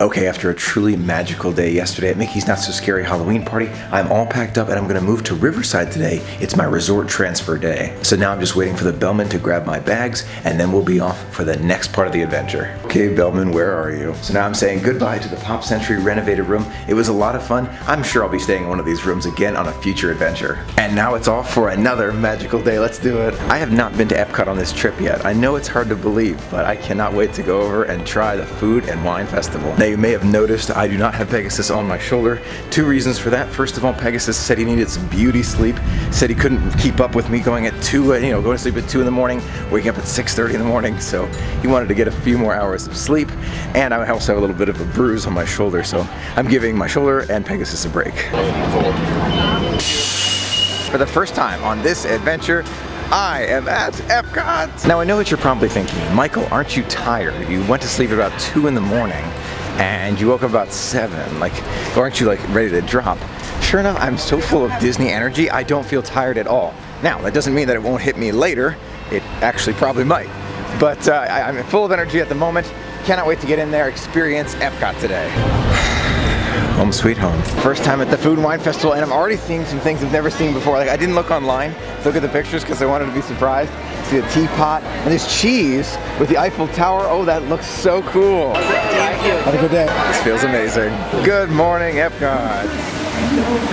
Okay, after a truly magical day yesterday at Mickey's Not So Scary Halloween party, I'm all packed up and I'm gonna move to Riverside today. It's my resort transfer day. So now I'm just waiting for the bellman to grab my bags and then we'll be off for the next part of the adventure. Okay, bellman, where are you? So now I'm saying goodbye to the Pop Century renovated room. It was a lot of fun. I'm sure I'll be staying in one of these rooms again on a future adventure. And now it's off for another magical day. Let's do it. I have not been to Epcot on this trip yet. I know it's hard to believe, but I cannot wait to go over and try the Food and Wine Festival. Now you may have noticed I do not have Pegasus on my shoulder. Two reasons for that. First of all, Pegasus said he needed some beauty sleep. Said he couldn't keep up with me going at 2, going to sleep at 2 in the morning, waking up at 6:30 in the morning. So he wanted to get a few more hours of sleep. And I also have a little bit of a bruise on my shoulder, so I'm giving my shoulder and Pegasus a break. For the first time on this adventure, I am at Epcot. Now I know what you're probably thinking. Michael, aren't you tired? You went to sleep at about 2 in the morning and you woke up about 7. Like, aren't you ready to drop? Sure enough, I'm so full of Disney energy, I don't feel tired at all. Now, that doesn't mean that it won't hit me later. It actually probably might. But I'm full of energy at the moment. Cannot wait to get in there, experience Epcot today. Home sweet home. First time at the Food and Wine Festival, and I'm already seeing some things I've never seen before. Like, I didn't look online to look at the pictures because I wanted to be surprised. See the teapot and this cheese with the Eiffel Tower. Oh, that looks so cool. Have a good day. This feels amazing. Good morning, Epcot.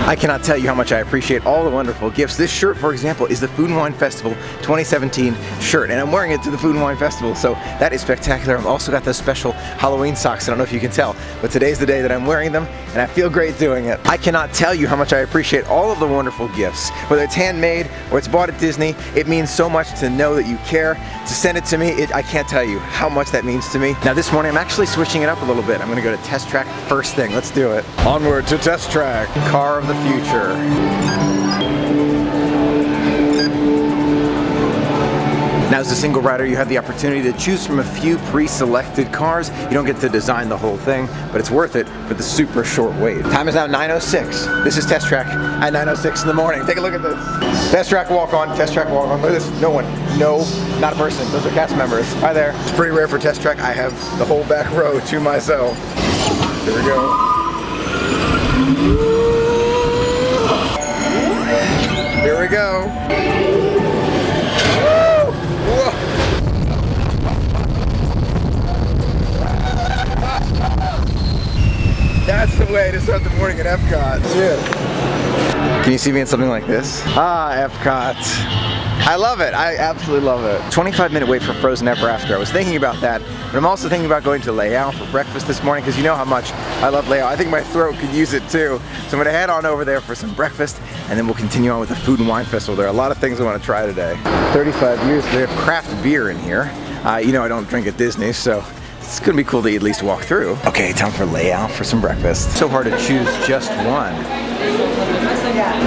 I cannot tell you how much I appreciate all the wonderful gifts. This shirt, for example, is the Food and Wine Festival 2017 shirt, and I'm wearing it to the Food and Wine Festival, so that is spectacular. I've also got those special Halloween socks. I don't know if you can tell, but today's the day that I'm wearing them, and I feel great doing it. I cannot tell you how much I appreciate all of the wonderful gifts. Whether it's handmade or it's bought at Disney, it means so much to know that you care. To send it to me, I can't tell you how much that means to me. Now this morning, I'm actually switching it up a little bit. I'm gonna go to Test Track first thing. Let's do it. Onward to Test Track. Car of the future. Now as a single rider, you have the opportunity to choose from a few pre-selected cars. You don't get to design the whole thing, but it's worth it for the super short wait. Time is now 9:06. This is Test Track at 9:06 in the morning. Take a look at this. Test Track walk on, Test Track walk on. Look at this. No one. No, not a person. Those are cast members. Hi there. It's pretty rare for Test Track. I have the whole back row to myself. Here we go. Here we go. Whoa. That's the way to start the morning at Epcot. Yeah. Can you see me in something like this? Ah, Epcot. I love it. I absolutely love it. 25-minute wait for Frozen Ever After. I was thinking about that, but I'm also thinking about going to Leao for breakfast this morning because you know how much I love Leao. I think my throat could use it too. So I'm going to head on over there for some breakfast and then we'll continue on with the Food and Wine Festival. There are a lot of things I want to try today. 35 years, they have craft beer in here. You know I don't drink at Disney, so it's going to be cool to at least walk through. Okay, time for Leao for some breakfast. So hard to choose just one.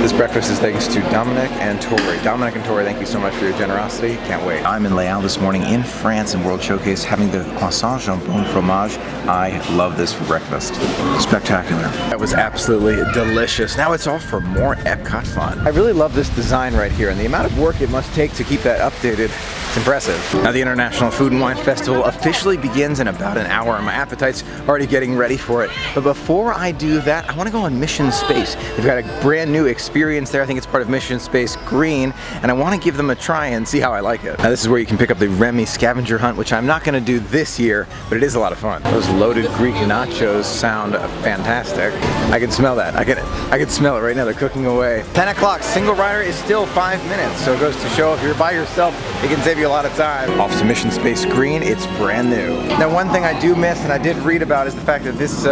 This breakfast is thanks to Dominic and Tori. Dominic and Tori, thank you so much for your generosity. Can't wait. I'm in Leao this morning in France in World Showcase having the croissant jambon fromage. I love this for breakfast. Spectacular. That was absolutely delicious. Now it's all for more Epcot fun. I really love this design right here and the amount of work it must take to keep that updated. It's impressive. Now the International Food and Wine Festival officially begins in about an hour and my appetite's already getting ready for it. But before I do that, I want to go on Mission Space. They've got a brand new experience there. I think it's part of Mission Space Green, and I want to give them a try and see how I like it. Now this is where you can pick up the Remy scavenger hunt, which I'm not going to do this year, but it is a lot of fun. Those loaded Greek nachos sound fantastic. I can smell that. I can smell it right now. They're cooking away. 10 o'clock, single rider is still 5 minutes, so it goes to show if you're by yourself, it can save you a lot of time. Off to Mission Space Green, it's brand new. Now one thing I do miss, and I did read about, is the fact that this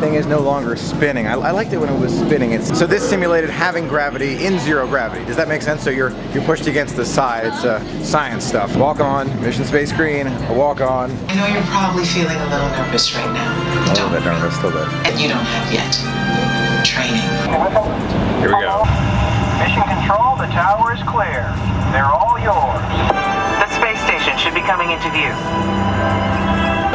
thing is no longer spinning. I liked it when it was spinning. So this simulated having gravity in zero gravity. Does that make sense? So you're pushed against the side. It's science stuff. Walk on, Mission Space Green, walk on. I know you're probably feeling a little nervous right now. A little bit nervous, still bit. And you don't have yet training. Here we go. Mission Control, the tower is clear. They're all yours. The space station should be coming into view.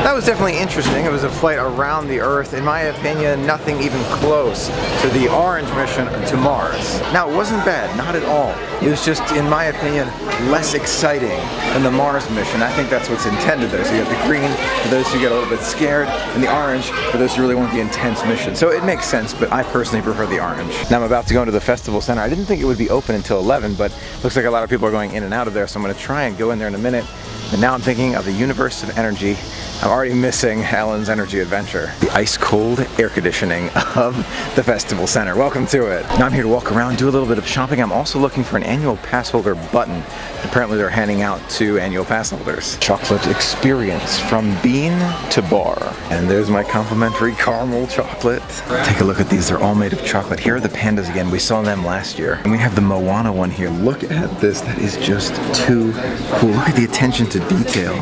That was definitely interesting. It was a flight around the Earth. In my opinion, nothing even close to the Orange mission to Mars. Now, it wasn't bad, not at all. It was just, in my opinion, less exciting than the Mars mission. I think that's what's intended there. So you have the green for those who get a little bit scared, and the orange for those who really want the intense mission. So it makes sense, but I personally prefer the orange. Now I'm about to go into the festival center. I didn't think it would be open until 11, but looks like a lot of people are going in and out of there, so I'm going to try and go in there in a minute. And now I'm thinking of the universe of energy. I'm already missing Ellen's energy adventure. The ice-cold air conditioning of the festival center. Welcome to it. Now I'm here to walk around, do a little bit of shopping. I'm also looking for an annual pass holder button. Apparently they're handing out to annual pass holders. Chocolate experience from bean to bar. And there's my complimentary caramel chocolate. Take a look at these. They're all made of chocolate. Here are the pandas again. We saw them last year. And we have the Moana one here. Look at this. That is just too cool. Look at the attention to detail.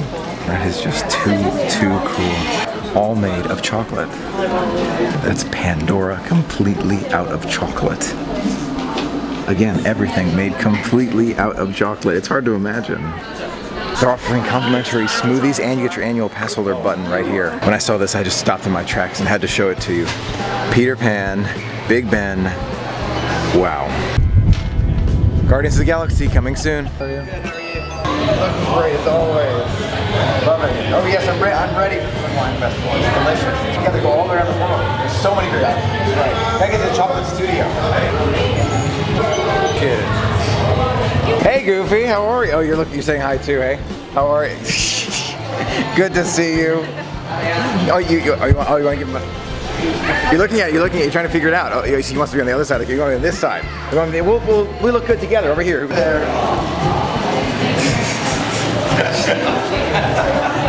That is just too cool. All made of chocolate. That's Pandora, completely out of chocolate. Again, everything made completely out of chocolate. It's hard to imagine. They're offering complimentary smoothies, and you get your annual pass holder button right here. When I saw this, I just stopped in my tracks and had to show it to you. Peter Pan, Big Ben, wow. Guardians of the Galaxy coming soon. Looking great as always. Love it. Oh yes, I'm ready for the wine festival. It's delicious. You got to go all the way around the world. There's so many great options. Right. Gotta get to the chocolate studio. Kid. Hey Goofy, how are you? Oh, you're saying hi too, hey? How are you? Good to see you. Oh, you want to give him a... You're looking at it, you're trying to figure it out. Oh, he wants to be on the other side. You're going on this side. We look good together over here.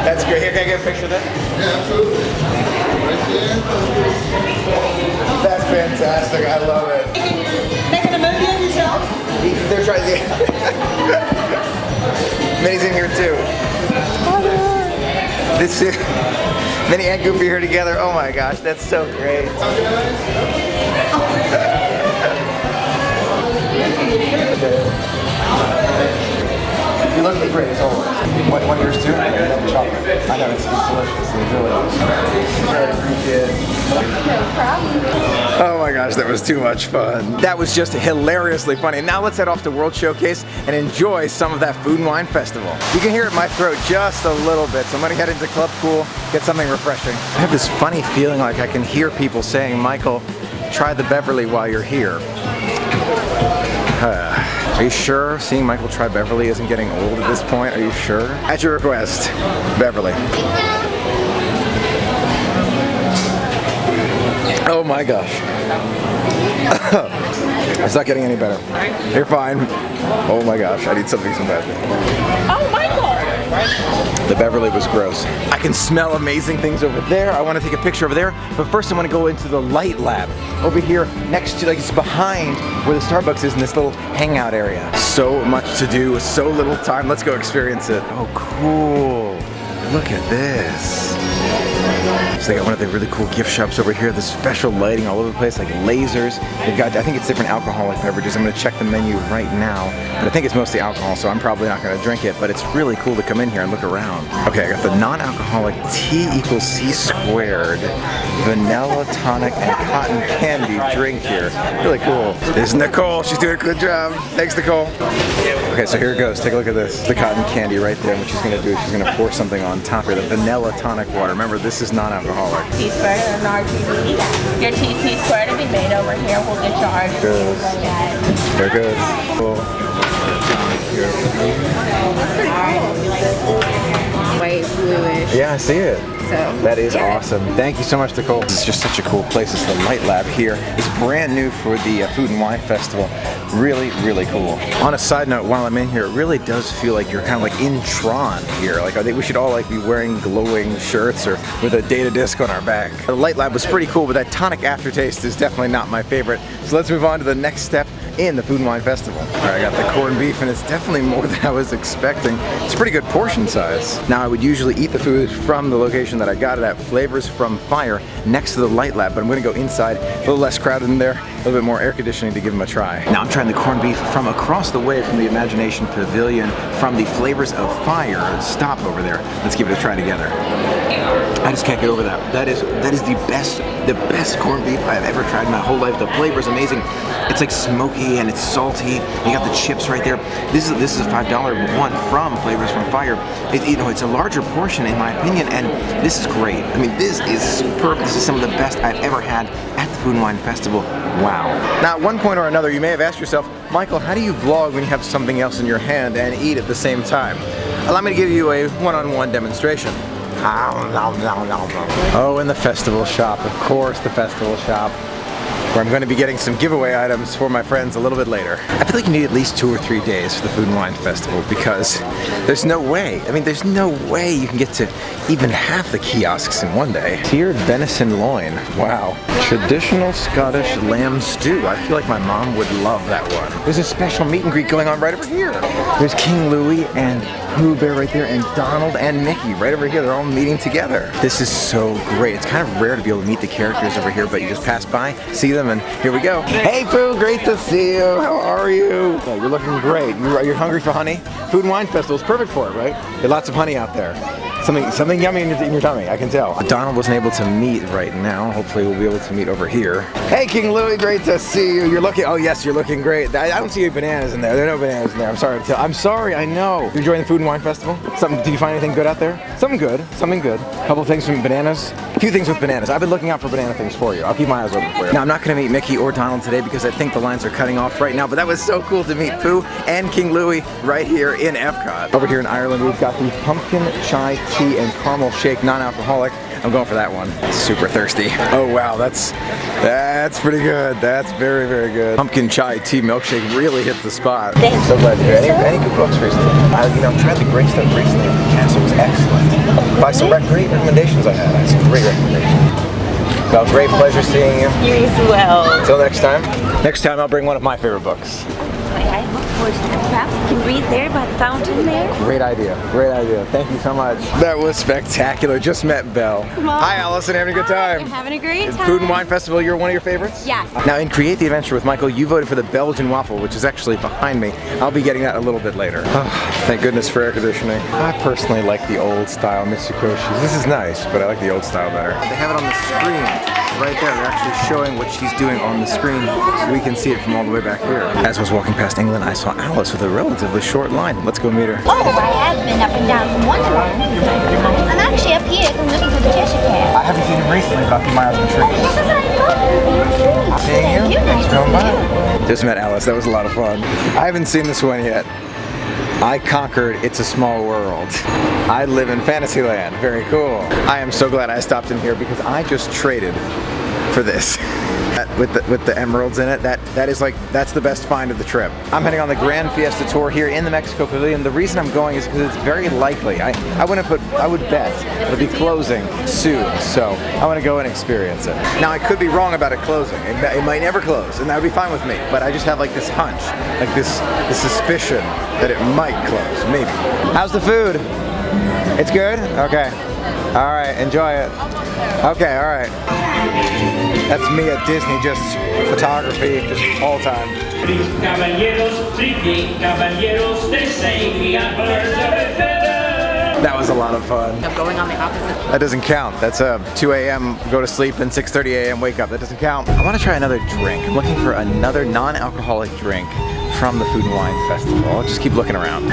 That's great. Here, can I get a picture of that? Yeah, absolutely. Right there. That's fantastic. I love it. Making a movie of yourself? They're trying to... Minnie's in here too. This is... Minnie and Goofy here together. Oh my gosh, that's so great. You look great as always. What yours too? I love chocolate. I know it's delicious. It really is. No problem. Oh my gosh, that was too much fun. That was just hilariously funny. Now let's head off to World Showcase and enjoy some of that Food and Wine Festival. You can hear it in my throat just a little bit, so I'm gonna head into Club Cool, get something refreshing. I have this funny feeling like I can hear people saying, Michael, try the Beverly while you're here. Are you sure seeing Michael try Beverly isn't getting old at this point? Are you sure? At your request, Beverly. Oh my gosh. It's not getting any better. You're fine. Oh my gosh, I need something so bad. Oh, Michael! The Beverly was gross. I can smell amazing things over there. I want to take a picture over there, but first I want to go into the light lab over here next to, like, it's behind where the Starbucks is in this little hangout area. So much to do, so little time. Let's go experience it. Oh, cool. Look at this. So they got one of the really cool gift shops over here. There's special lighting all over the place, like lasers. They've got, I think it's different alcoholic beverages. I'm gonna check the menu right now, but I think it's mostly alcohol, so I'm probably not gonna drink it, but it's really cool to come in here and look around. Okay, I got the non-alcoholic T equals C squared, vanilla tonic and cotton candy drink here. Really cool. This is Nicole, she's doing a good job. Thanks, Nicole. Okay, so here it goes. Take a look at this. The cotton candy right there. What she's gonna do, she's gonna pour something on top here. The vanilla tonic water. Remember, this is non-alcoholic. T squared and an RGB. Your TC squared will be made over here. We'll get your RGB. Good. They're good. Cool. White, bluish. Yeah, I see it. So, that is yeah. awesome. Thank you so much, Nicole. This is just such a cool place. It's the Light Lab here. It's brand new for the Food and Wine Festival. Really, really cool. On a side note, while I'm in here, it really does feel like you're kind of like in Tron here. Like, I think we should all like be wearing glowing shirts or with a data disc on our back. The Light Lab was pretty cool, but that tonic aftertaste is definitely not my favorite. So let's move on to the next step in the Food and Wine Festival. All right, I got the corned beef, and it's definitely more than I was expecting. It's a pretty good portion size. Now, I would usually eat the food from the location that I got it at, Flavors from Fire, next to the Light Lab, but I'm gonna go inside, a little less crowded in there, a little bit more air conditioning to give them a try. Now, I'm trying the corned beef from across the way from the Imagination Pavilion, from the Flavors of Fire stop over there. Let's give it a try together. I just can't get over that. That is the best corned beef I've ever tried in my whole life. The flavor is amazing. It's like smoky and it's salty. You got the chips right there. This is a $5 one from Flavors from Fire. It's a larger portion in my opinion, and this is great. I mean, this is superb. This is some of the best I've ever had at the Food and Wine Festival. Wow. Now, at one point or another, you may have asked yourself, Michael, how do you vlog when you have something else in your hand and eat at the same time? Allow me to give you a one-on-one demonstration. Oh, and the festival shop, of course, the festival shop, where I'm going to be getting some giveaway items for my friends a little bit later. I feel like you need at least 2 or 3 days for the Food and Wine Festival because there's no way, there's no way you can get to even half the kiosks in one day. Tiered venison loin, wow. Traditional Scottish lamb stew. I feel like my mom would love that one. There's a special meet and greet going on right over here. There's King Louie and Pooh Bear right there, and Donald and Mickey right over here. They're all meeting together. This is so great. It's kind of rare to be able to meet the characters over here, but you just pass by, see them, and here we go. Hey Pooh, great to see you. How are you? Oh, you're looking great. You're hungry for honey? Food and Wine Festival is perfect for it, right? There's lots of honey out there. Something yummy in your tummy, I can tell. Donald wasn't able to meet right now. Hopefully we'll be able to meet over here. Hey King Louie, great to see you. You're looking, oh yes, you're looking great. I don't see any bananas in there. There are no bananas in there. I'm sorry, I know. You're enjoying the Food and Wine Festival? Did you find anything good out there? Something good. A couple things from bananas. A few things with bananas. I've been looking out for banana things for you. I'll keep my eyes open for you. Now I'm not gonna meet Mickey or Donald today because I think the lines are cutting off right now, but that was so cool to meet Pooh and King Louie right here in Epcot. Over here in Ireland, we've got the pumpkin chai tea and caramel shake, non-alcoholic. I'm going for that one. Super thirsty. Oh wow, that's pretty good. That's very, very good. Pumpkin chai tea milkshake really hits the spot. I'm so glad you did. Any good books recently? I've tried the great stuff recently. The castle was excellent. By some great recommendations I had. I had some great recommendations. Well, great pleasure seeing you. You as well. Until next time. Next time I'll bring one of my favorite books. I look forward to the perhaps you can read there by the fountain there. Great idea. Great idea. Thank you so much. That was spectacular. Just met Belle. Hi, Allison. Having a good time. Having a great time. Food and Wine Festival, you're one of your favorites? Yes. Now, in Create the Adventure with Michael, you voted for the Belgian waffle, which is actually behind me. I'll be getting that a little bit later. Oh, thank goodness for air conditioning. I personally like the old style Mitsukoshi. This is nice, but I like the old style better. They have it on the screen. Right there, they're actually showing what she's doing on the screen so we can see it from all the way back here. As I was walking past England, I saw Alice with a relatively short line. Let's go meet her. Oh, I have been up and down from Wonderland. I'm actually up here because I'm looking for the Cheshire Cat. I haven't seen him recently, but I'll keep my eyes on the tree. This is what I thought. Seeing you? Nice Going to by. Just met Alice. That was a lot of fun. I haven't seen this one yet. I conquered It's a Small World. I live in Fantasyland. Very cool. I am so glad I stopped in here because I just traded for this. With the emeralds in it, that's the best find of the trip. I'm heading on the Grand Fiesta Tour here in the Mexico Pavilion. The reason I'm going is because it's very likely, I would bet it'll be closing soon, so I want to go and experience it. Now I could be wrong about it closing. It might never close, and that would be fine with me. But I just have like this hunch, like this suspicion that it might close, maybe. How's the food? It's good? Okay. All right, enjoy it. Okay, all right. That's me at Disney, just photography, just all time. That was a lot of fun. Going on the opposite. That doesn't count. That's a 2 a.m. go to sleep and 6:30 a.m. wake up. That doesn't count. I want to try another drink. I'm looking for another non-alcoholic drink from the Food and Wine Festival. I'll just keep looking around.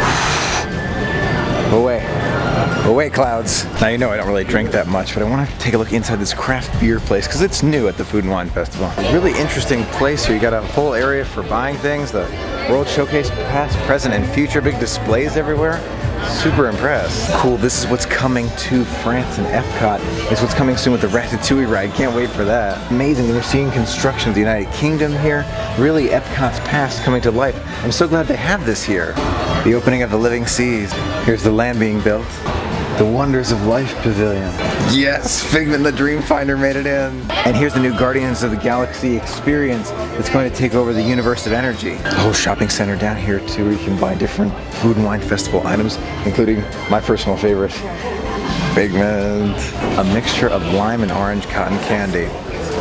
Away clouds. Now you know I don't really drink that much, but I want to take a look inside this craft beer place because it's new at the Food and Wine Festival. Really interesting place here. You got a whole area for buying things. The World Showcase, past, present, and future. Big displays everywhere. Super impressed. Cool, this is what's coming to France and Epcot. It's what's coming soon with the Ratatouille ride. Can't wait for that. Amazing, we're seeing construction of the United Kingdom here. Really Epcot's past coming to life. I'm so glad they have this here. The opening of the Living Seas. Here's the land being built. The Wonders of Life Pavilion. Yes, Figment the Dreamfinder made it in. And here's the new Guardians of the Galaxy experience that's going to take over the universe of energy. The whole shopping center down here too, where you can buy different Food and Wine Festival items, including my personal favorite, Figment. A mixture of lime and orange cotton candy.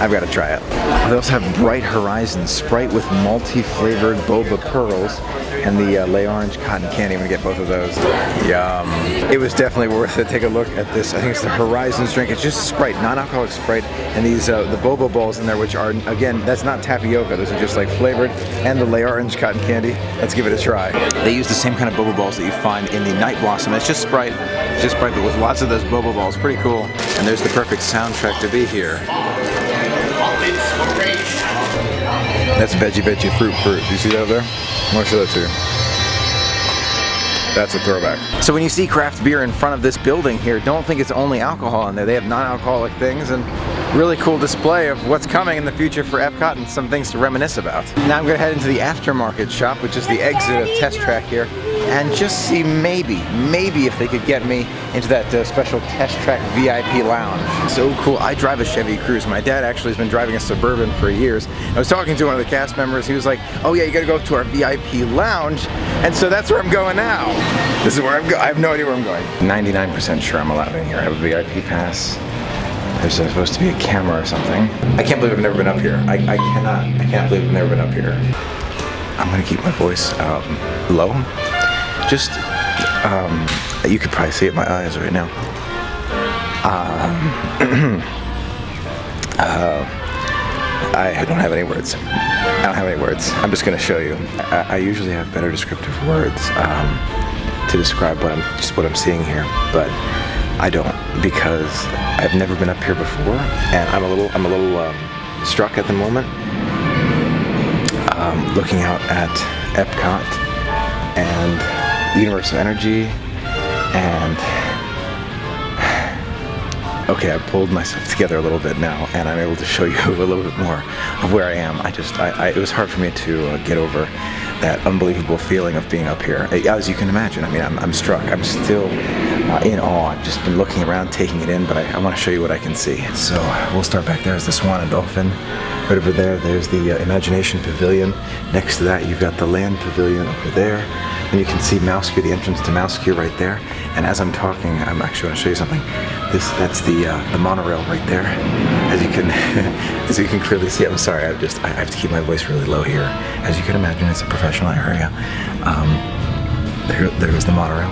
I've got to try it. They also have Bright Horizon Sprite with multi-flavored boba pearls and the Le Orange cotton candy. I'm gonna get both of those. Yum. It was definitely worth it. Take a look at this. I think it's the Horizons drink. It's just Sprite, non-alcoholic Sprite, and these the boba balls in there, which are, again, that's not tapioca. Those are just like flavored, and the Le Orange cotton candy. Let's give it a try. They use the same kind of boba balls that you find in the Night Blossom. It's just Sprite, but with lots of those boba balls. Pretty cool. And there's the perfect soundtrack to be here. That's veggie fruit. Do you see that over there? I want to show that to you. That's a throwback. So when you see craft beer in front of this building here, don't think it's only alcohol in there. They have non-alcoholic things and really cool display of what's coming in the future for Epcot and some things to reminisce about. Now I'm going to head into the aftermarket shop, which is the exit of Test Track here, and just see maybe if they could get me into that special Test Track VIP lounge. So cool. I drive a Chevy Cruze. My dad actually has been driving a Suburban for years. I was talking to one of the cast members. He was like, oh yeah, you gotta go to our VIP lounge. And so that's where I'm going now. This is where I'm going. I have no idea where I'm going. 99% sure I'm allowed in here. I have a VIP pass. There's supposed to be a camera or something. I can't believe I've never been up here. I can't believe I've never been up here. I'm gonna keep my voice low. Just, you could probably see it in my eyes right now. I don't have any words. I don't have any words. I'm just gonna show you. I usually have better descriptive words to describe what I'm seeing here, but I don't, because I've never been up here before, and I'm a little struck at the moment, looking out at Epcot and Universal Energy, and okay, I pulled myself together a little bit now, and I'm able to show you a little bit more of where I am. It was hard for me to get over that unbelievable feeling of being up here. As you can imagine, I mean, I'm struck. I'm still in awe. I've just been looking around, taking it in, but I want to show you what I can see. So we'll start back there. Is the Swan and Dolphin. Right over there, there's the Imagination Pavilion. Next to that, you've got the Land Pavilion over there. And you can see Mouse Queue, the entrance to Mouse Queue right there. And as I'm talking, I'm actually going to show you something. That's the monorail right there. As you can clearly see, I'm sorry, I have to keep my voice really low here. As you can imagine, it's a professional area. There's the monorail.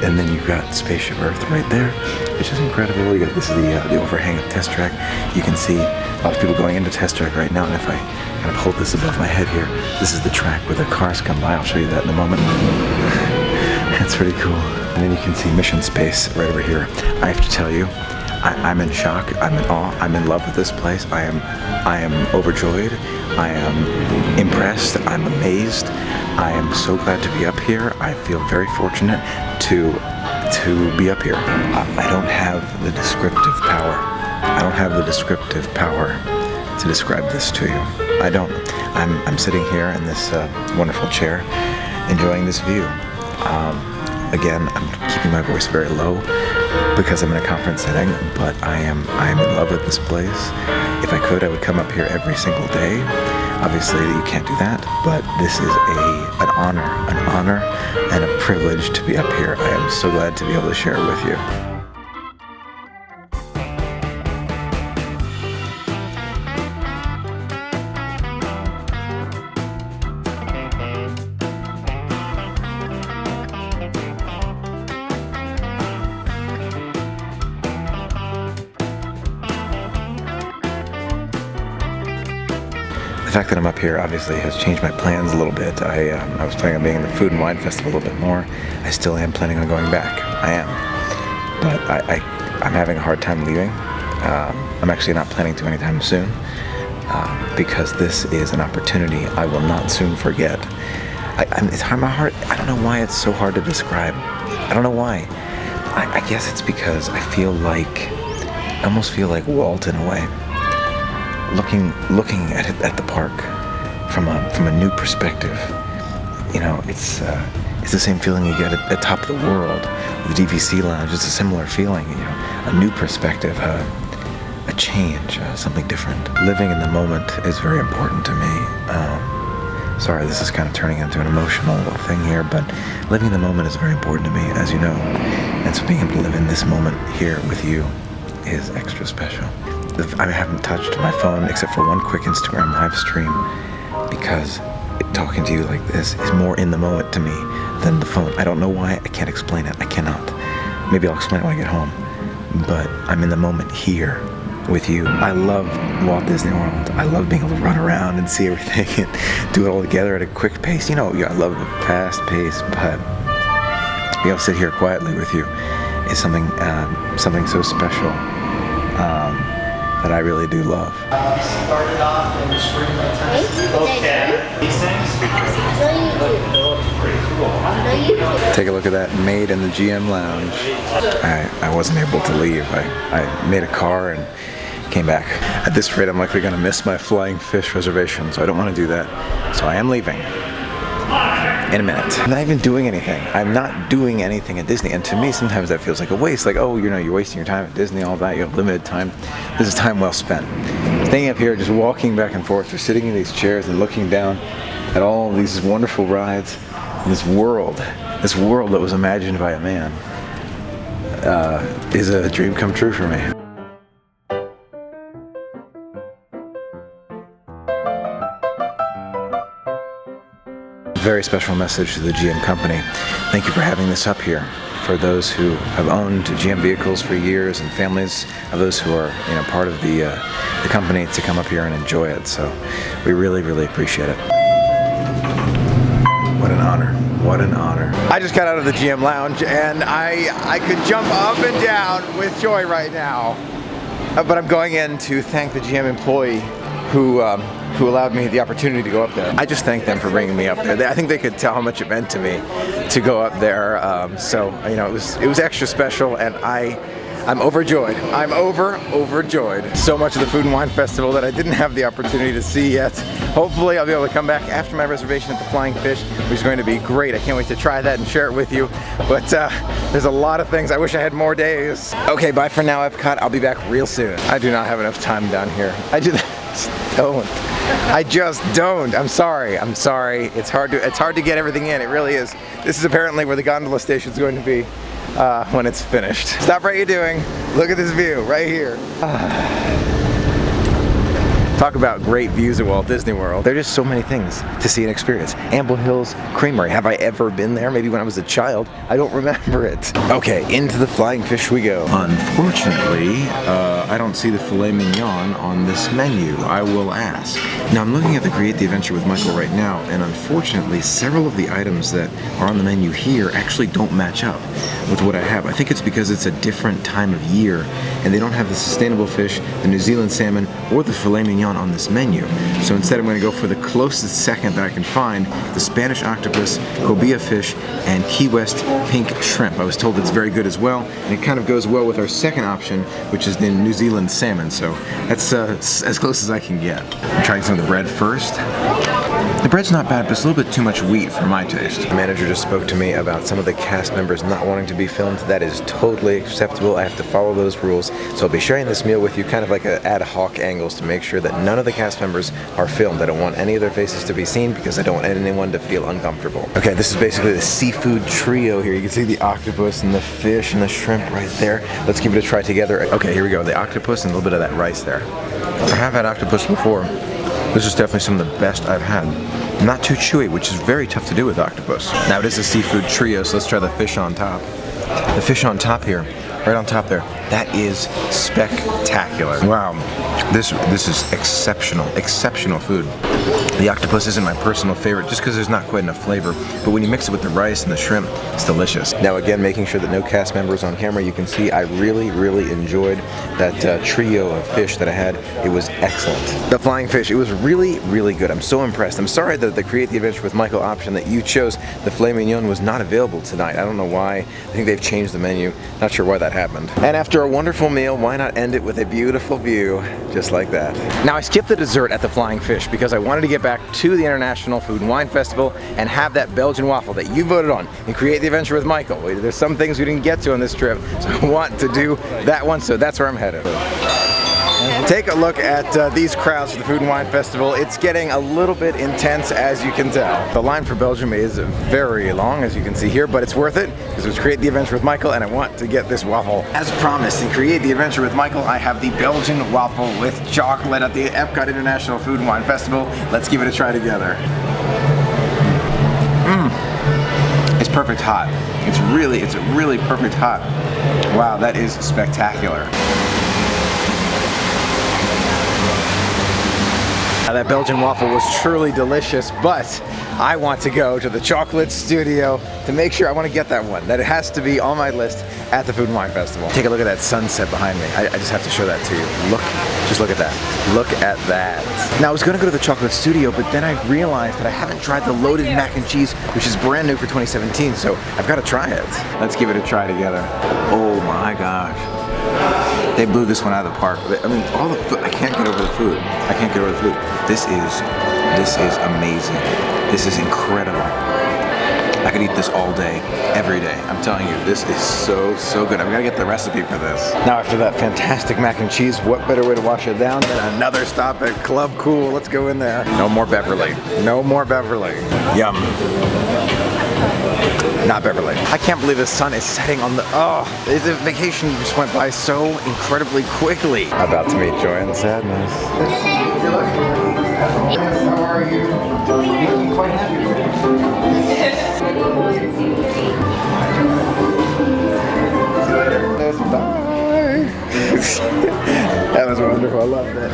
And then you've got Spaceship Earth right there, which is incredible. This is the overhang of Test Track. You can see a lot of people going into Test Track right now, and if I kind of hold this above my head here, this is the track where the cars come by. I'll show you that in a moment. That's pretty cool. And then you can see Mission Space right over here. I have to tell you, I'm in shock, I'm in awe, I'm in love with this place. I am overjoyed, I am impressed, I'm amazed. I am so glad to be up here. I feel very fortunate to be up here. I don't have the descriptive power. I don't have the descriptive power to describe this to you. I don't. I'm sitting here in this wonderful chair, enjoying this view. Again, I'm keeping my voice very low because I'm in a conference setting, but I am in love with this place. If I could, I would come up here every single day. Obviously, you can't do that, but this is an honor and a privilege to be up here. I am so glad to be able to share it with you. The fact that I'm up here obviously has changed my plans a little bit. I was planning on being in the Food and Wine Festival a little bit more. I still am planning on going back. I am. But I'm having a hard time leaving. I'm actually not planning to anytime soon because this is an opportunity I will not soon forget. It's hard, my heart, I don't know why it's so hard to describe. I don't know why. I guess it's because I almost feel like Walt in a way. Looking at the park from a new perspective, you know, it's the same feeling you get at Top of the World, the DVC Lounge. It's a similar feeling, you know, a new perspective, a change, something different. Living in the moment is very important to me. Sorry, this is kind of turning into an emotional thing here, but living in the moment is very important to me, as you know. And so being able to live in this moment here with you is extra special. I haven't touched my phone except for one quick Instagram live stream because talking to you like this is more in the moment to me than the phone. I don't know why. I can't explain it. I cannot. Maybe I'll explain it when I get home. But I'm in the moment here with you. I love Walt Disney World. I love being able to run around and see everything and do it all together at a quick pace. You know, I love the fast pace, but being able to sit here quietly with you is something so special that I really do love. Started off in the spring okay. These things? Pretty cool. Take a look at that, made in the GM Lounge. I wasn't able to leave. I made a car and came back. At this rate, I'm likely gonna miss my flying fish reservation, so I don't wanna do that. So I am leaving in a minute. I'm not even doing anything. I'm not doing anything at Disney, and to me sometimes that feels like a waste. Like, oh, you know, you're wasting your time at Disney, all that, you have limited time. This is time well spent. Staying up here, just walking back and forth, or sitting in these chairs and looking down at all these wonderful rides, this world that was imagined by a man, is a dream come true for me. Very special message to the GM company. Thank you for having this up here. For those who have owned GM vehicles for years and families of those who are, you know, part of the company to come up here and enjoy it. So we really, really appreciate it. What an honor. What an honor. I just got out of the GM Lounge and I could jump up and down with joy right now. But I'm going in to thank the GM employee who allowed me the opportunity to go up there. I just thank them for bringing me up there. I think they could tell how much it meant to me to go up there. So you know, it was extra special, and I'm overjoyed. I'm overjoyed. So much of the Food and Wine Festival that I didn't have the opportunity to see yet. Hopefully I'll be able to come back after my reservation at the Flying Fish, which is going to be great. I can't wait to try that and share it with you. But there's a lot of things. I wish I had more days. Okay, bye for now, Epcot. I'll be back real soon. I do not have enough time down here. I just don't. I'm sorry. It's hard to get everything in. It really is. This is apparently where the gondola station is going to be when it's finished. Stop right you're doing. Look at this view right here. Talk about great views at Walt Disney World. There are just so many things to see and experience. Amble Hills Creamery. Have I ever been there? Maybe when I was a child. I don't remember it. Okay, into the Flying Fish we go. Unfortunately, I don't see the filet mignon on this menu. I will ask. Now I'm looking at the Create the Adventure with Michael right now, and unfortunately several of the items that are on the menu here actually don't match up with what I have. I think it's because it's a different time of year and they don't have the sustainable fish, the New Zealand salmon, or the filet mignon on this menu. So instead I'm going to go for the closest second that I can find, the Spanish octopus, cobia fish, and Key West pink shrimp. I was told it's very good as well, and it kind of goes well with our second option, which is the New Zealand salmon. So that's as close as I can get. I'm trying some of the bread first. The bread's not bad, but it's a little bit too much wheat for my taste. The manager just spoke to me about some of the cast members not wanting to be filmed. That is totally acceptable. I have to follow those rules. So I'll be sharing this meal with you kind of like ad hoc angles to make sure that none of the cast members are filmed. I don't want any of their faces to be seen because I don't want anyone to feel uncomfortable. Okay, this is basically the seafood trio here. You can see the octopus and the fish and the shrimp right there. Let's give it a try together. Okay, here we go. The octopus and a little bit of that rice there. I have had octopus before. This is definitely some of the best I've had. Not too chewy, which is very tough to do with octopus. Now it is a seafood trio, so let's try the fish on top. The fish on top here, right on top there, that is spectacular. Wow, this is exceptional food. The octopus isn't my personal favorite just because there's not quite enough flavor, but when you mix it with the rice and the shrimp, it's delicious. Now again, making sure that no cast members on camera, you can see I really enjoyed that trio of fish that I had. It was excellent. The Flying Fish, it was really good. I'm so impressed. I'm sorry that the Create the Adventure with Michael option that you chose, the filet mignon, was not available tonight. I don't know why. I think they've changed the menu. Not sure why that happened. And after a wonderful meal, why not end it with a beautiful view just like that? Now I skipped the dessert at the Flying Fish because I wanted to get back to the International Food and Wine Festival and have that Belgian waffle that you voted on and Create the Adventure with Michael. There's some things we didn't get to on this trip, so I want to do that one, so that's where I'm headed. Take a look at these crowds for the Food and Wine Festival. It's getting a little bit intense, as you can tell. The line for Belgium is very long, as you can see here, but it's worth it because it was Create the Adventure with Michael, and I want to get this waffle. As promised, in Create the Adventure with Michael, I have the Belgian waffle with chocolate at the Epcot International Food and Wine Festival. Let's give it a try together. It's perfect hot. It's really perfect hot. Wow, that is spectacular. Now, that Belgian waffle was truly delicious, but I want to go to the chocolate studio to make sure I want to get that one. That it has to be on my list at the Food and Wine Festival. Take a look at that sunset behind me. I just have to show that to you. Just look at that. Look at that. Now, I was gonna go to the chocolate studio, but then I realized that I haven't tried the loaded mac and cheese, which is brand new for 2017, so I've got to try it. Let's give it a try together. Oh my gosh. They blew this one out of the park. I mean, all the food, I can't get over the food. I can't get over the food. This is amazing. This is incredible. I could eat this all day, every day. I'm telling you, this is so good. I've got to get the recipe for this. Now, after that fantastic mac and cheese, what better way to wash it down than another stop at Club Cool? Let's go in there. No more Beverly. No more Beverly. Yum. Not Beverly. I can't believe the sun is setting on the, the vacation just went by so incredibly quickly. About to meet joy and sadness. How are you? I'm quite happy. See you later. Bye. That was wonderful. I loved it.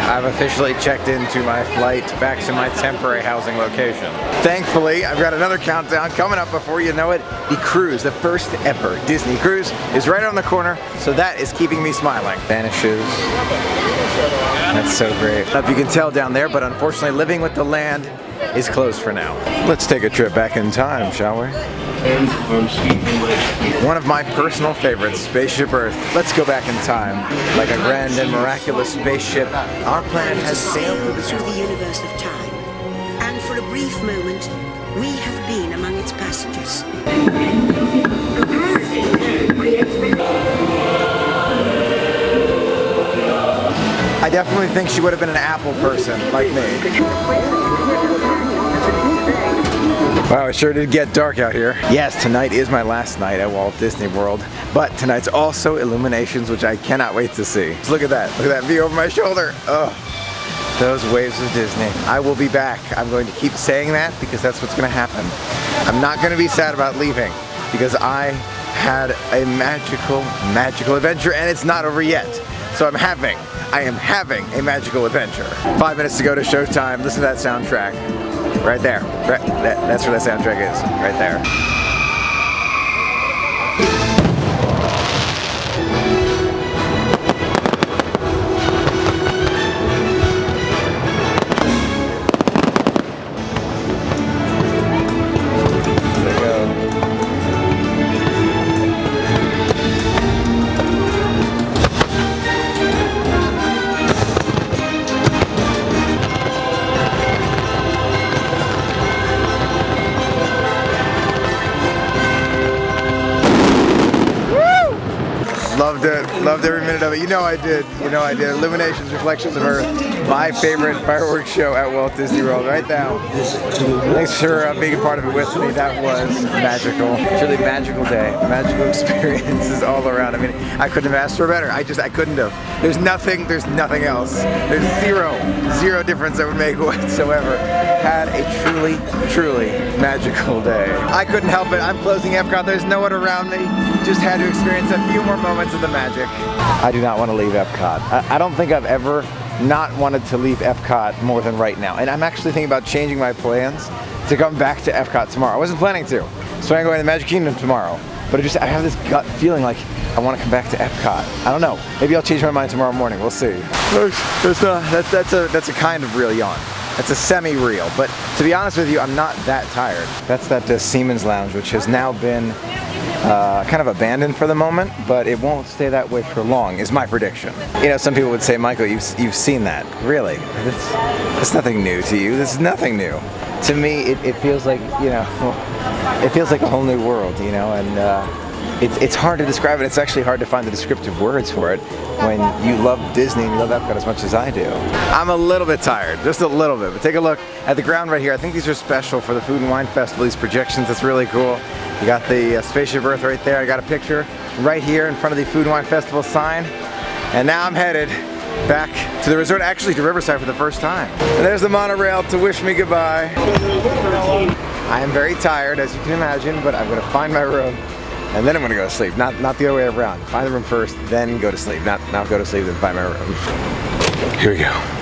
I've officially checked into my flight back to my temporary housing location. Thankfully, I've got another countdown coming up before you know it. The cruise, the first ever Disney cruise, is right on the corner, so that is keeping me smiling. Vanishes. That's so great. I don't know if you can tell down there, but unfortunately, Living with the Land is closed for now. Let's take a trip back in time, shall we? One of my personal favorites, Spaceship Earth. Let's go back in time. Like a grand and miraculous spaceship, our planet has sailed through the universe of time. And for a brief moment, we have been among its passengers. I definitely think she would have been an Apple person, like me. Wow, it sure did get dark out here. Yes, tonight is my last night at Walt Disney World, but tonight's also Illuminations, which I cannot wait to see. Just look at that. Look at that view over my shoulder. Oh, those waves of Disney. I will be back. I'm going to keep saying that because that's what's going to happen. I'm not going to be sad about leaving because I had a magical adventure and it's not over yet. So I am having a magical adventure. 5 minutes to go to showtime. Listen to that soundtrack. Right there. That's where that soundtrack is. Right there. Loved every minute of it. You know I did. Illuminations, Reflections of Earth. My favorite fireworks show at Walt Disney World right now. Thanks for being a part of it with me. That was magical. Truly magical day. Magical experiences all around. I mean, I couldn't have asked for better. I couldn't have. There's nothing else. There's zero difference that would make whatsoever. Had a truly magical day. I couldn't help it. I'm closing Epcot. There's no one around me. Just had to experience a few more moments of the magic. I do not want to leave Epcot. I don't think I've ever not wanted to leave Epcot more than right now. And I'm actually thinking about changing my plans to come back to Epcot tomorrow. I wasn't planning to. So I'm going to the Magic Kingdom tomorrow. But I have this gut feeling like I want to come back to Epcot. I don't know. Maybe I'll change my mind tomorrow morning. We'll see. That's a kind of real yawn. That's a semi-real, but to be honest with you, I'm not that tired. That's that Siemens Lounge, which has now been kind of abandoned for the moment, but it won't stay that way for long, is my prediction. You know, some people would say, Michael, you've seen that. Really? It's nothing new to you. This is nothing new. To me, it feels like, you know, it feels like a whole new world, you know, and It's hard to describe it. It's actually hard to find the descriptive words for it when you love Disney and you love Epcot as much as I do. I'm a little bit tired, just a little bit, but take a look at the ground right here. I think these are special for the Food and Wine Festival, these projections. That's really cool. You got the Spaceship Earth right there. I got a picture right here in front of the Food and Wine Festival sign. And now I'm headed back to the resort, actually to Riverside for the first time. And there's the monorail to wish me goodbye. I am very tired, as you can imagine, but I'm gonna find my room and then I'm gonna go to sleep. Not the other way around. Find the room first, then go to sleep. Not go to sleep, then find my room. Here we go.